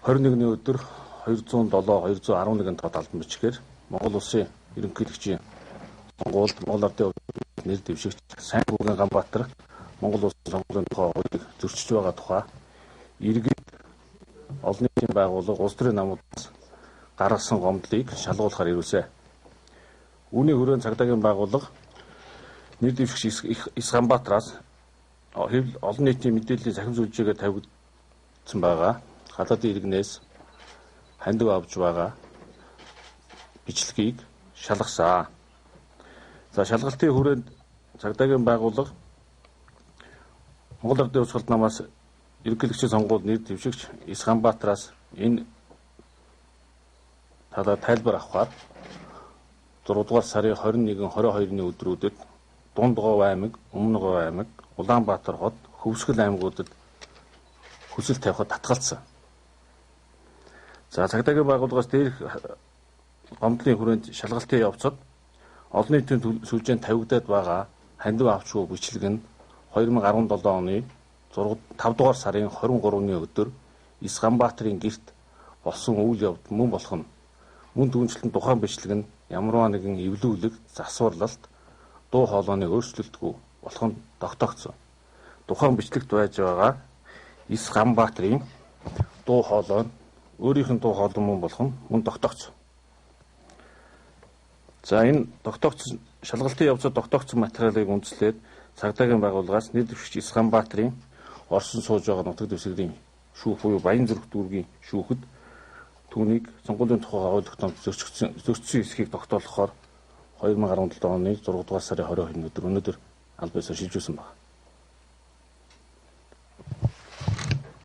21-ний өдөр 207-211 тоод албан бичгээр Монгол Улсын ерөнхийлөгчийн сонгуульд Монгол Ардын нэр дэвшигч Сайн Бүген Ганбаатар Монгол Улсын сонгуулийн тухай хуулийг зөрчиж байгаа тухай иргэд олон нийтийн байгууллага улс төрийн намуудаас гаргасан гомдлыг шалгуулахаар ирүүлсэн. Үүний хүрээнд цагдаагийн байгууллага нэр дэвшигч Ис Ганбаатараас олон нийтийн мэдээллийн цахим сүлжээгээр тавигдсан байгаа гадаадын иргэнээс хандив авч байгаа бичлэгийг шалгасан. За шалгалтын хүрээнд цагдаагийн байгууллага Монгол Ардын Улс намаас ерөнхийлөгчийн сонгуульд нэр дэвшигч Ис Ганбаатараас энэ талаар тайлбар авахаар 6 дугаар сарын 21-22-ны өдрүүдэд Дундгов аймаг, Өмнө Говь аймаг, Улаанбаатар хот, Хөвсгөл аймагуудад хүсэл тавихад татгалцсан. За цагдаагийн байгууллагаас дээрх гомдлын хүрээнд шалгалтын явцад олон нийтийн сүлжээнд тавигдаад байгаа хандив авч буй бичлэг нь 2017 оны 5 дугаар сарын 23-ны өдөр Ис Ганбаатарын гэрт болсон үйл явдал мөн болох нь мөн түүнчлэн тухайн бичлэг нь ямарваа нэгэн эвлүүлэг, засварлалт, дуу хоолойны өөрчлөлтгүй болох нь тогтоогдсон. Тухайн бичлэгт байж байгаа Ис Ганбаатарын дуу хоолой нь өөрийнх нь дуу хоолой мөн болох нь мөн тогтоогдсон. За энэ тогтоогдсон шалгалтын явцад тогтоогдсон материалыг үндэслээд цагдаагийн байгууллагаас нэр дэвшигч Ис Ганбаатарын орсон сууж байгаа нутаг дэвсгэрийн шүүх буюу Баян Зүрх дүүргийн шүүхэд түүнийг сонгуулийн тухай хууль тогтоомж зөрчсөн эсхийг тогтоолохоор 2017 оны 6 дугаар сарын 22-ны өдөр өнөөдөр аль биесээр шилжүүлсэн байна.